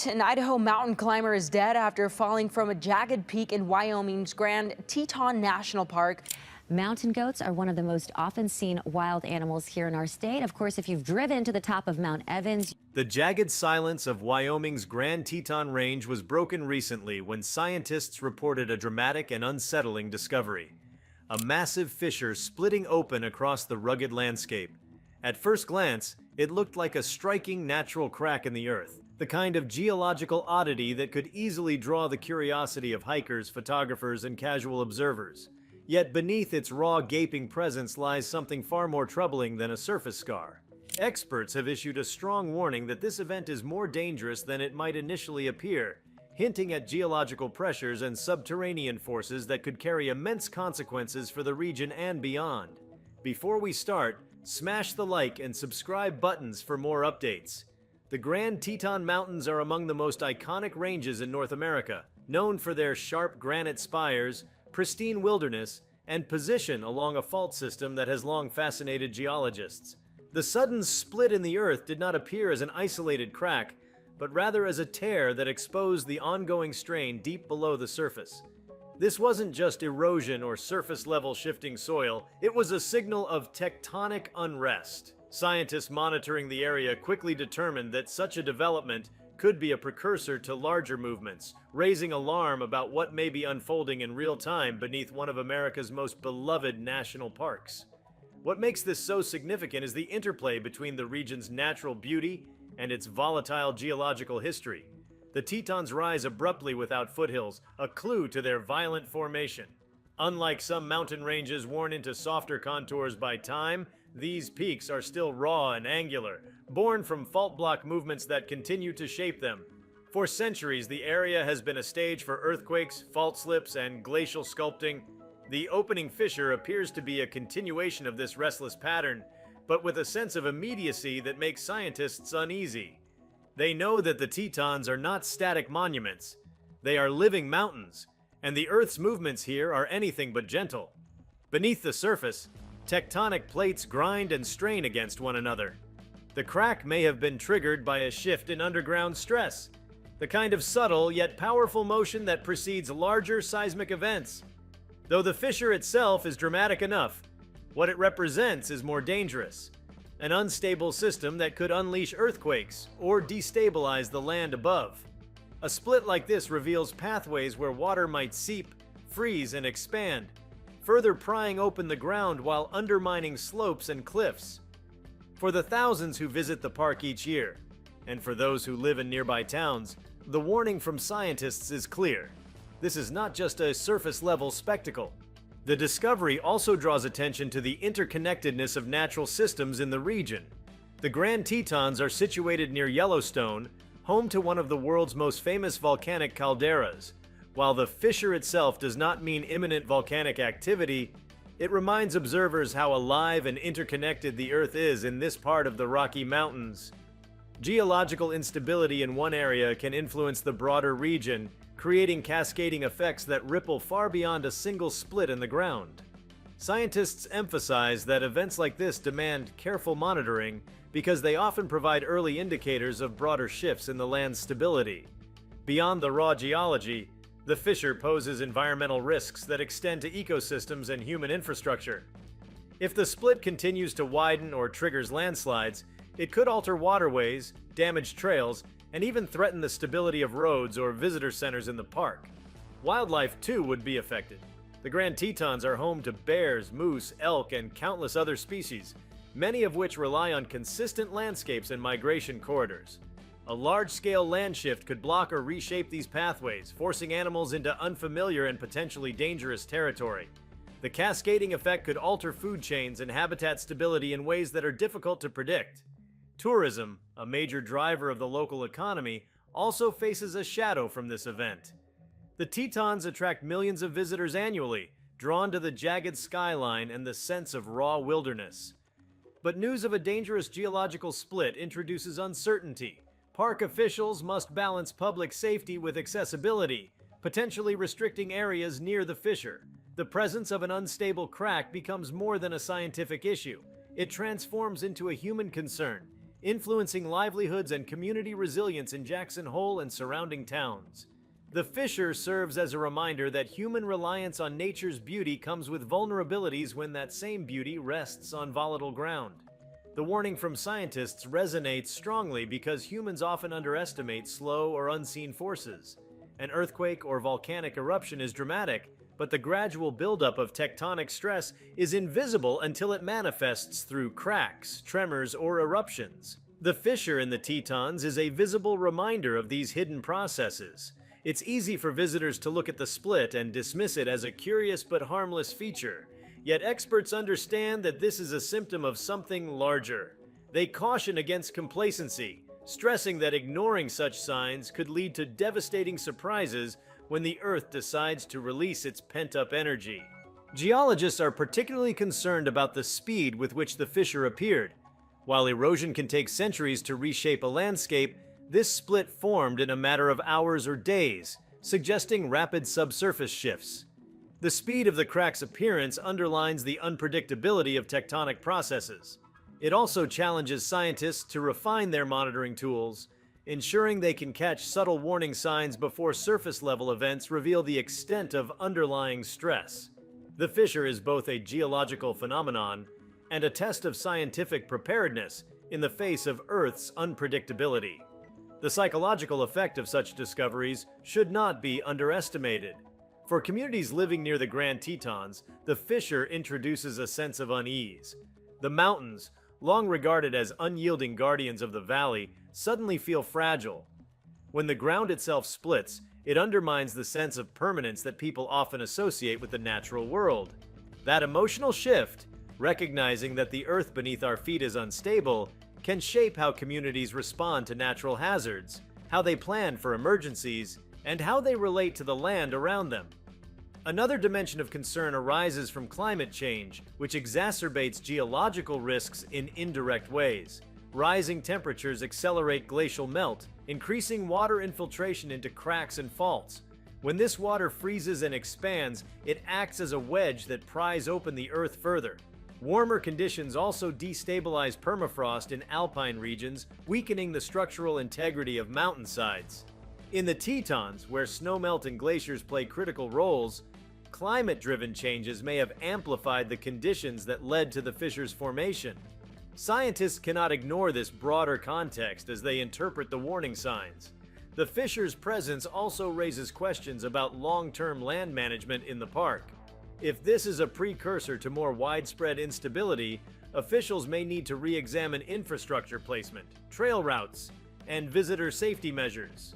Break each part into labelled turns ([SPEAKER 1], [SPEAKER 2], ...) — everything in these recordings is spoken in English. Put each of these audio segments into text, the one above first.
[SPEAKER 1] tonight, an Idaho mountain climber is dead after falling from a jagged peak in Wyoming's Grand Teton National Park.
[SPEAKER 2] Mountain goats are one of the most often seen wild animals here in our state. Of course, if you've driven to the top of Mount Evans.
[SPEAKER 3] The jagged silence of Wyoming's Grand Teton range was broken recently when scientists reported a dramatic and unsettling discovery. A massive fissure splitting open across the rugged landscape. At first glance, it looked like a striking natural crack in the earth, the kind of geological oddity that could easily draw the curiosity of hikers, photographers, and casual observers. Yet beneath its raw, gaping presence lies something far more troubling than a surface scar. Experts have issued a strong warning that this event is more dangerous than it might initially appear, hinting at geological pressures and subterranean forces that could carry immense consequences for the region and beyond. Before we start, smash the like and subscribe buttons for more updates. The Grand Teton Mountains are among the most iconic ranges in North America, known for their sharp granite spires, pristine wilderness, and position along a fault system that has long fascinated geologists. The sudden split in the earth did not appear as an isolated crack, but rather as a tear that exposed the ongoing strain deep below the surface. This wasn't just erosion or surface-level shifting soil, it was a signal of tectonic unrest. Scientists monitoring the area quickly determined that such a development could be a precursor to larger movements, raising alarm about what may be unfolding in real time beneath one of America's most beloved national parks. What makes this so significant is the interplay between the region's natural beauty and its volatile geological history. The Tetons rise abruptly without foothills, a clue to their violent formation. Unlike some mountain ranges worn into softer contours by time, these peaks are still raw and angular, born from fault block movements that continue to shape them. For centuries, the area has been a stage for earthquakes, fault slips, and glacial sculpting. The opening fissure appears to be a continuation of this restless pattern, but with a sense of immediacy that makes scientists uneasy. They know that the Tetons are not static monuments. They are living mountains, and the Earth's movements here are anything but gentle. Beneath the surface, tectonic plates grind and strain against one another. The crack may have been triggered by a shift in underground stress, the kind of subtle yet powerful motion that precedes larger seismic events. Though the fissure itself is dramatic enough, what it represents is more dangerous. An unstable system that could unleash earthquakes or destabilize the land above. A split like this reveals pathways where water might seep, freeze, and expand, further prying open the ground while undermining slopes and cliffs. For the thousands who visit the park each year, and for those who live in nearby towns, the warning from scientists is clear. This is not just a surface-level spectacle. The discovery also draws attention to the interconnectedness of natural systems in the region. The Grand Tetons are situated near Yellowstone, home to one of the world's most famous volcanic calderas. While the fissure itself does not mean imminent volcanic activity, it reminds observers how alive and interconnected the Earth is in this part of the Rocky Mountains. Geological instability in one area can influence the broader region, creating cascading effects that ripple far beyond a single split in the ground. Scientists emphasize that events like this demand careful monitoring because they often provide early indicators of broader shifts in the land's stability. Beyond the raw geology, the fissure poses environmental risks that extend to ecosystems and human infrastructure. If the split continues to widen or triggers landslides, it could alter waterways, damage trails, and even threaten the stability of roads or visitor centers in the park. Wildlife, too, would be affected. The Grand Tetons are home to bears, moose, elk, and countless other species, many of which rely on consistent landscapes and migration corridors. A large-scale land shift could block or reshape these pathways, forcing animals into unfamiliar and potentially dangerous territory. The cascading effect could alter food chains and habitat stability in ways that are difficult to predict. Tourism, a major driver of the local economy, also faces a shadow from this event. The Tetons attract millions of visitors annually, drawn to the jagged skyline and the sense of raw wilderness. But news of a dangerous geological split introduces uncertainty. Park officials must balance public safety with accessibility, potentially restricting areas near the fissure. The presence of an unstable crack becomes more than a scientific issue. It transforms into a human concern, influencing livelihoods and community resilience in Jackson Hole and surrounding towns. The fissure serves as a reminder that human reliance on nature's beauty comes with vulnerabilities when that same beauty rests on volatile ground. The warning from scientists resonates strongly because humans often underestimate slow or unseen forces. An earthquake or volcanic eruption is dramatic, but the gradual buildup of tectonic stress is invisible until it manifests through cracks, tremors, or eruptions. The fissure in the Tetons is a visible reminder of these hidden processes. It's easy for visitors to look at the split and dismiss it as a curious but harmless feature. Yet experts understand that this is a symptom of something larger. They caution against complacency, stressing that ignoring such signs could lead to devastating surprises when the Earth decides to release its pent-up energy. Geologists are particularly concerned about the speed with which the fissure appeared. While erosion can take centuries to reshape a landscape, this split formed in a matter of hours or days, suggesting rapid subsurface shifts. The speed of the crack's appearance underlines the unpredictability of tectonic processes. It also challenges scientists to refine their monitoring tools, ensuring they can catch subtle warning signs before surface-level events reveal the extent of underlying stress. The fissure is both a geological phenomenon and a test of scientific preparedness in the face of Earth's unpredictability. The psychological effect of such discoveries should not be underestimated. For communities living near the Grand Tetons, the fissure introduces a sense of unease. The mountains, long regarded as unyielding guardians of the valley, suddenly feel fragile. When the ground itself splits, it undermines the sense of permanence that people often associate with the natural world. That emotional shift, recognizing that the earth beneath our feet is unstable, can shape how communities respond to natural hazards, how they plan for emergencies, and how they relate to the land around them. Another dimension of concern arises from climate change, which exacerbates geological risks in indirect ways. Rising temperatures accelerate glacial melt, increasing water infiltration into cracks and faults. When this water freezes and expands, it acts as a wedge that pries open the earth further. Warmer conditions also destabilize permafrost in alpine regions, weakening the structural integrity of mountainsides. In the Tetons, where snowmelt and glaciers play critical roles, climate-driven changes may have amplified the conditions that led to the fissure's formation. Scientists cannot ignore this broader context as they interpret the warning signs. The fissure's presence also raises questions about long-term land management in the park. If this is a precursor to more widespread instability, officials may need to re-examine infrastructure placement, trail routes, and visitor safety measures.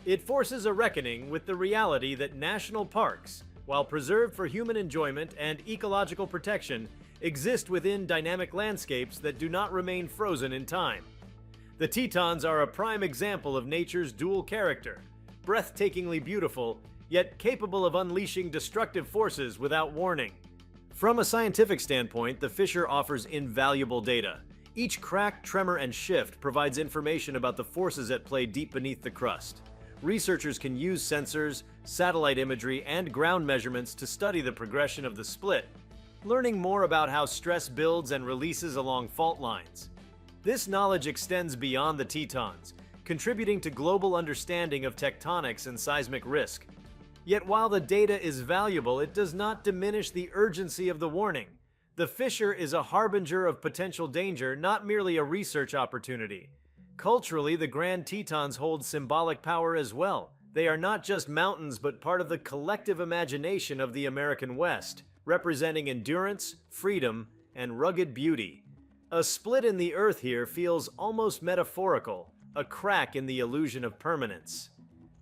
[SPEAKER 3] It forces a reckoning with the reality that national parks, while preserved for human enjoyment and ecological protection, exist within dynamic landscapes that do not remain frozen in time. The Tetons are a prime example of nature's dual character, breathtakingly beautiful, yet capable of unleashing destructive forces without warning. From a scientific standpoint, the fissure offers invaluable data. Each crack, tremor, and shift provides information about the forces at play deep beneath the crust. Researchers can use sensors, satellite imagery, and ground measurements to study the progression of the split, learning more about how stress builds and releases along fault lines. This knowledge extends beyond the Tetons, contributing to global understanding of tectonics and seismic risk. Yet while the data is valuable, it does not diminish the urgency of the warning. The fissure is a harbinger of potential danger, not merely a research opportunity. Culturally, the Grand Tetons hold symbolic power as well. They are not just mountains, but part of the collective imagination of the American West, representing endurance, freedom, and rugged beauty. A split in the earth here feels almost metaphorical, a crack in the illusion of permanence.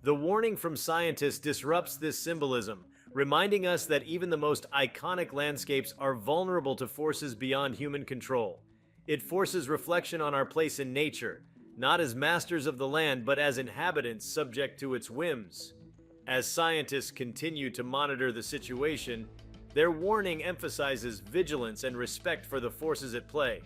[SPEAKER 3] The warning from scientists disrupts this symbolism, reminding us that even the most iconic landscapes are vulnerable to forces beyond human control. It forces reflection on our place in nature, not as masters of the land, but as inhabitants subject to its whims. As scientists continue to monitor the situation, their warning emphasizes vigilance and respect for the forces at play.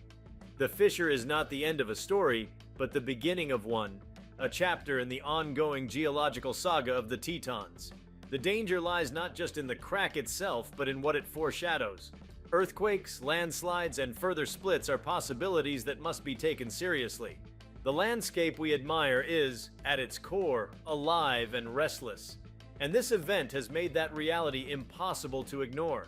[SPEAKER 3] The fissure is not the end of a story, but the beginning of one, a chapter in the ongoing geological saga of the Tetons. The danger lies not just in the crack itself, but in what it foreshadows. Earthquakes, landslides, and further splits are possibilities that must be taken seriously. The landscape we admire is, at its core, alive and restless, and this event has made that reality impossible to ignore.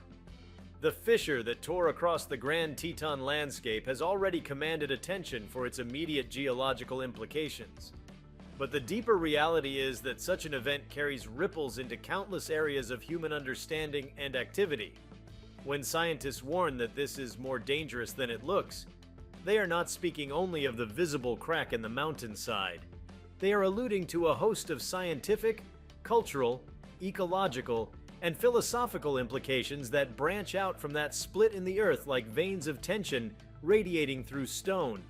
[SPEAKER 3] The fissure that tore across the Grand Teton landscape has already commanded attention for its immediate geological implications. But the deeper reality is that such an event carries ripples into countless areas of human understanding and activity. When scientists warn that this is more dangerous than it looks, they are not speaking only of the visible crack in the mountainside. They are alluding to a host of scientific, cultural, ecological, and philosophical implications that branch out from that split in the earth like veins of tension radiating through stone.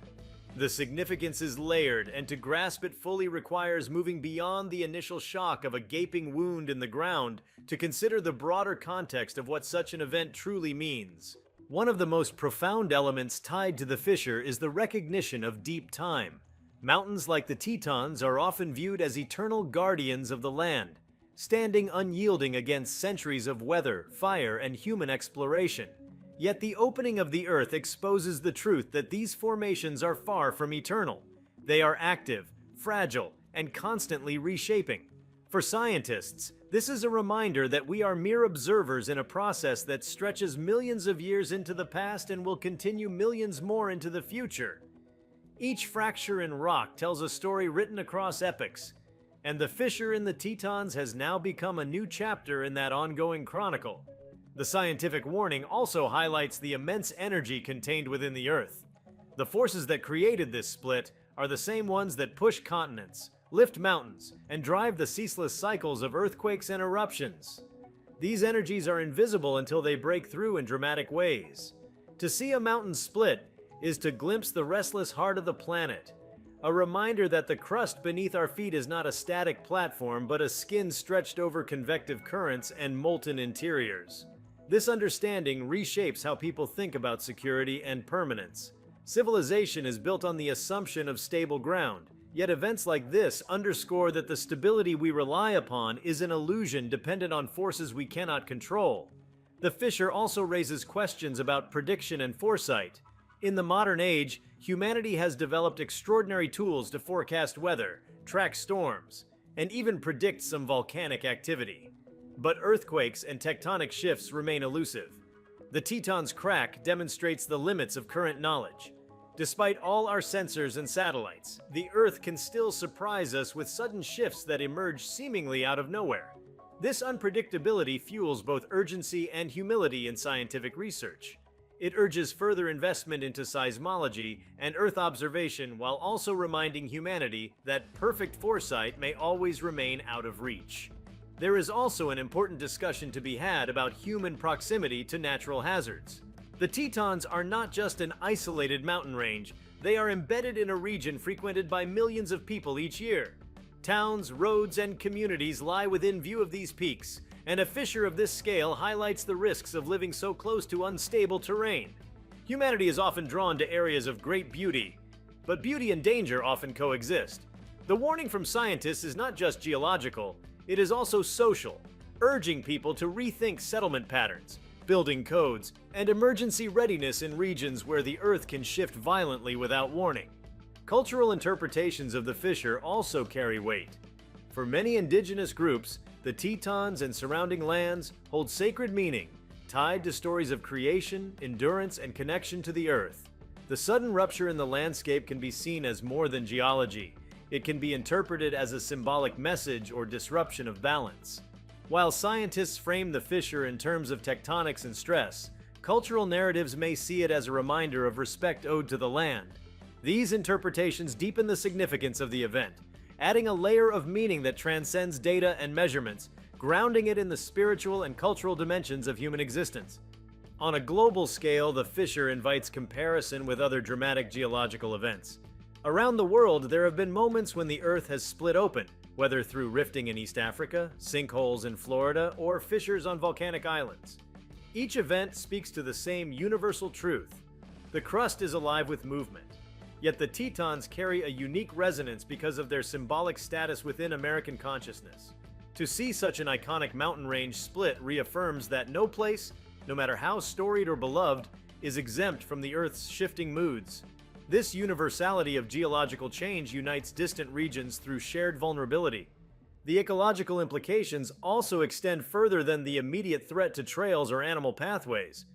[SPEAKER 3] The significance is layered, and to grasp it fully requires moving beyond the initial shock of a gaping wound in the ground to consider the broader context of what such an event truly means. One of the most profound elements tied to the fissure is the recognition of deep time. Mountains like the Tetons are often viewed as eternal guardians of the land, standing unyielding against centuries of weather, fire, and human exploration. Yet the opening of the earth exposes the truth that these formations are far from eternal. They are active, fragile, and constantly reshaping. For scientists, this is a reminder that we are mere observers in a process that stretches millions of years into the past and will continue millions more into the future. Each fracture in rock tells a story written across epochs, and the fissure in the Tetons has now become a new chapter in that ongoing chronicle. The scientific warning also highlights the immense energy contained within the Earth. The forces that created this split are the same ones that push continents, lift mountains, and drive the ceaseless cycles of earthquakes and eruptions. These energies are invisible until they break through in dramatic ways. To see a mountain split is to glimpse the restless heart of the planet, a reminder that the crust beneath our feet is not a static platform but a skin stretched over convective currents and molten interiors. This understanding reshapes how people think about security and permanence. Civilization is built on the assumption of stable ground, yet events like this underscore that the stability we rely upon is an illusion dependent on forces we cannot control. The fissure also raises questions about prediction and foresight. In the modern age, humanity has developed extraordinary tools to forecast weather, track storms, and even predict some volcanic activity. But earthquakes and tectonic shifts remain elusive. The Teton's crack demonstrates the limits of current knowledge. Despite all our sensors and satellites, the Earth can still surprise us with sudden shifts that emerge seemingly out of nowhere. This unpredictability fuels both urgency and humility in scientific research. It urges further investment into seismology and Earth observation while also reminding humanity that perfect foresight may always remain out of reach. There is also an important discussion to be had about human proximity to natural hazards. The Tetons are not just an isolated mountain range, they are embedded in a region frequented by millions of people each year. Towns, roads, and communities lie within view of these peaks, and a fissure of this scale highlights the risks of living so close to unstable terrain. Humanity is often drawn to areas of great beauty, but beauty and danger often coexist. The warning from scientists is not just geological, it is also social, urging people to rethink settlement patterns, building codes, and emergency readiness in regions where the Earth can shift violently without warning. Cultural interpretations of the fissure also carry weight. For many indigenous groups, the Tetons and surrounding lands hold sacred meaning, tied to stories of creation, endurance, and connection to the Earth. The sudden rupture in the landscape can be seen as more than geology. It can be interpreted as a symbolic message or disruption of balance. While scientists frame the fissure in terms of tectonics and stress, cultural narratives may see it as a reminder of respect owed to the land. These interpretations deepen the significance of the event, adding a layer of meaning that transcends data and measurements, grounding it in the spiritual and cultural dimensions of human existence. On a global scale, the fissure invites comparison with other dramatic geological events. Around the world, there have been moments when the Earth has split open, whether through rifting in East Africa, sinkholes in Florida, or fissures on volcanic islands. Each event speaks to the same universal truth. The crust is alive with movement. Yet the Tetons carry a unique resonance because of their symbolic status within American consciousness. To see such an iconic mountain range split reaffirms that no place, no matter how storied or beloved, is exempt from the Earth's shifting moods. This universality of geological change unites distant regions through shared vulnerability. The ecological implications also extend further than the immediate threat to trails or animal pathways.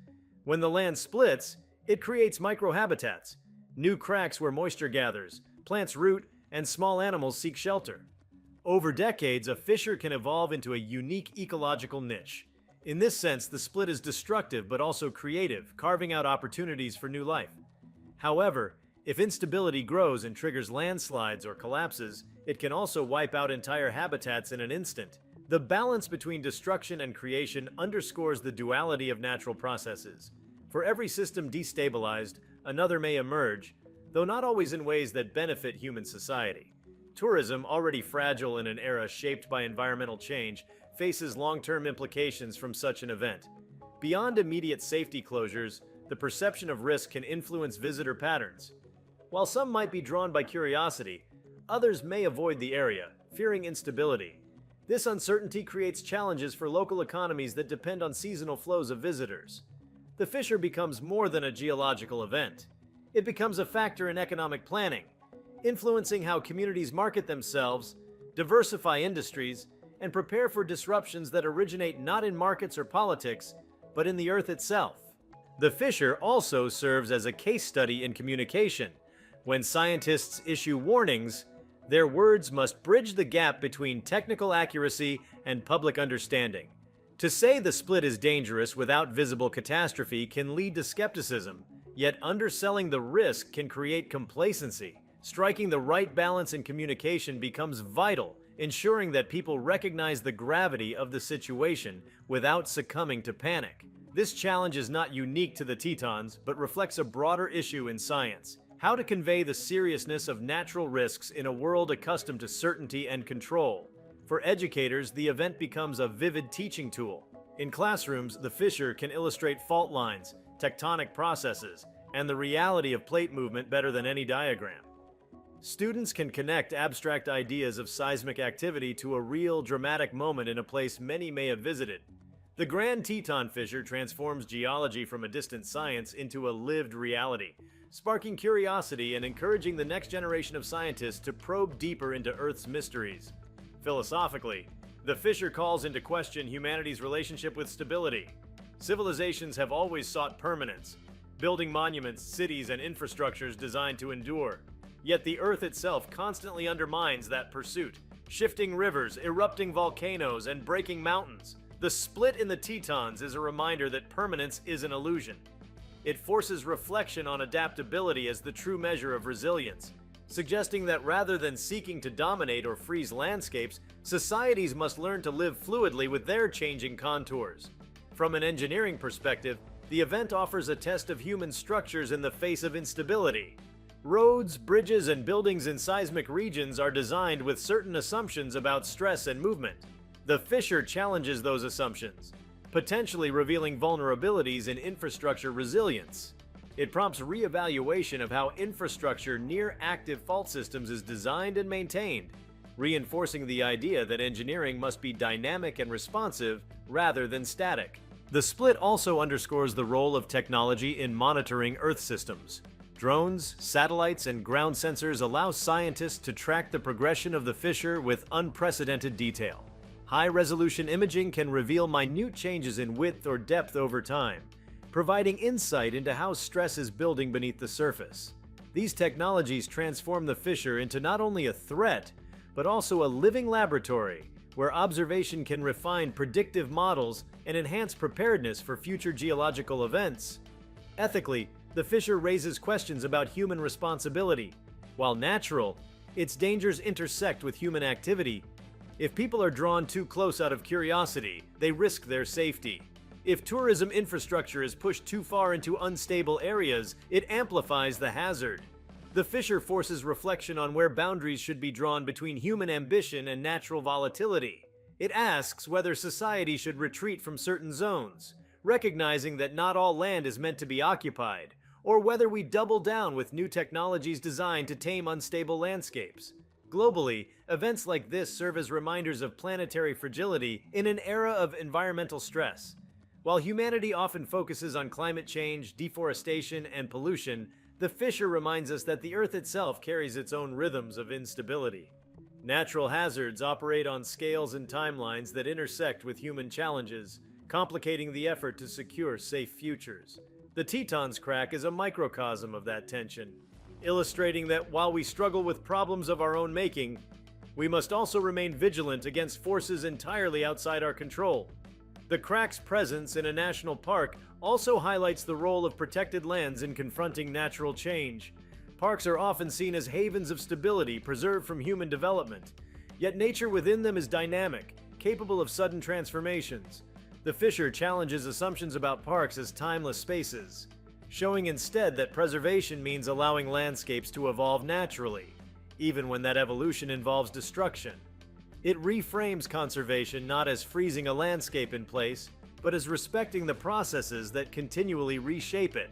[SPEAKER 3] When the land splits, it creates microhabitats, new cracks where moisture gathers, plants root, and small animals seek shelter. Over decades, a fissure can evolve into a unique ecological niche. In this sense, the split is destructive but also creative, carving out opportunities for new life. However, if instability grows and triggers landslides or collapses, it can also wipe out entire habitats in an instant. The balance between destruction and creation underscores the duality of natural processes. For every system destabilized, another may emerge, though not always in ways that benefit human society. Tourism, already fragile in an era shaped by environmental change, faces long-term implications from such an event. Beyond immediate safety closures, the perception of risk can influence visitor patterns. While some might be drawn by curiosity, others may avoid the area, fearing instability. This uncertainty creates challenges for local economies that depend on seasonal flows of visitors. The fissure becomes more than a geological event. It becomes a factor in economic planning, influencing how communities market themselves, diversify industries, and prepare for disruptions that originate not in markets or politics, but in the Earth itself. The fissure also serves as a case study in communication. When scientists issue warnings, their words must bridge the gap between technical accuracy and public understanding. To say the split is dangerous without visible catastrophe can lead to skepticism, yet underselling the risk can create complacency. Striking the right balance in communication becomes vital, ensuring that people recognize the gravity of the situation without succumbing to panic. This challenge is not unique to the Tetons, but reflects a broader issue in science: how to convey the seriousness of natural risks in a world accustomed to certainty and control. For educators, the event becomes a vivid teaching tool. In classrooms, the fissure can illustrate fault lines, tectonic processes, and the reality of plate movement better than any diagram. Students can connect abstract ideas of seismic activity to a real, dramatic moment in a place many may have visited. The Grand Teton fissure transforms geology from a distant science into a lived reality, sparking curiosity and encouraging the next generation of scientists to probe deeper into Earth's mysteries. Philosophically, the fissure calls into question humanity's relationship with stability. Civilizations have always sought permanence, building monuments, cities, and infrastructures designed to endure. Yet the Earth itself constantly undermines that pursuit, shifting rivers, erupting volcanoes, and breaking mountains. The split in the Tetons is a reminder that permanence is an illusion. It forces reflection on adaptability as the true measure of resilience, suggesting that rather than seeking to dominate or freeze landscapes, societies must learn to live fluidly with their changing contours. From an engineering perspective, the event offers a test of human structures in the face of instability. Roads, bridges, and buildings in seismic regions are designed with certain assumptions about stress and movement. The fissure challenges those assumptions, potentially revealing vulnerabilities in infrastructure resilience. It prompts re-evaluation of how infrastructure near active fault systems is designed and maintained, reinforcing the idea that engineering must be dynamic and responsive rather than static. The split also underscores the role of technology in monitoring Earth systems. Drones, satellites, and ground sensors allow scientists to track the progression of the fissure with unprecedented detail. High-resolution imaging can reveal minute changes in width or depth over time, providing insight into how stress is building beneath the surface. These technologies transform the fissure into not only a threat, but also a living laboratory where observation can refine predictive models and enhance preparedness for future geological events. Ethically, the fissure raises questions about human responsibility. While natural, its dangers intersect with human activity. If people are drawn too close out of curiosity, they risk their safety. If tourism infrastructure is pushed too far into unstable areas, it amplifies the hazard. The fissure forces reflection on where boundaries should be drawn between human ambition and natural volatility. It asks whether society should retreat from certain zones, recognizing that not all land is meant to be occupied, or whether we double down with new technologies designed to tame unstable landscapes. Globally, events like this serve as reminders of planetary fragility in an era of environmental stress. While humanity often focuses on climate change, deforestation, and pollution, the fissure reminds us that the Earth itself carries its own rhythms of instability. Natural hazards operate on scales and timelines that intersect with human challenges, complicating the effort to secure safe futures. The Tetons crack is a microcosm of that tension, illustrating that while we struggle with problems of our own making, we must also remain vigilant against forces entirely outside our control. The crack's presence in a national park also highlights the role of protected lands in confronting natural change. Parks are often seen as havens of stability preserved from human development, yet nature within them is dynamic, capable of sudden transformations. The fissure challenges assumptions about parks as timeless spaces, showing instead that preservation means allowing landscapes to evolve naturally, even when that evolution involves destruction. It reframes conservation not as freezing a landscape in place, but as respecting the processes that continually reshape it.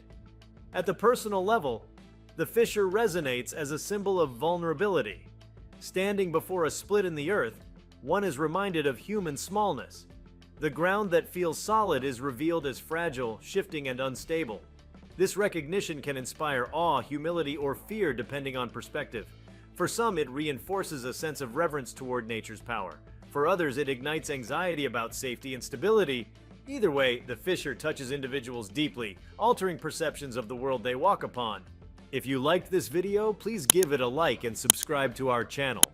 [SPEAKER 3] At the personal level, the fissure resonates as a symbol of vulnerability. Standing before a split in the earth, one is reminded of human smallness. The ground that feels solid is revealed as fragile, shifting, and unstable. This recognition can inspire awe, humility, or fear depending on perspective. For some, it reinforces a sense of reverence toward nature's power. For others, it ignites anxiety about safety and stability. Either way, the fissure touches individuals deeply, altering perceptions of the world they walk upon. If you liked this video, please give it a like and subscribe to our channel.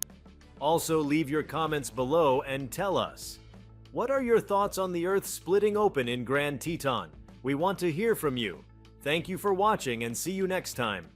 [SPEAKER 3] Also, leave your comments below and tell us, what are your thoughts on the Earth splitting open in Grand Teton? We want to hear from you. Thank you for watching and see you next time.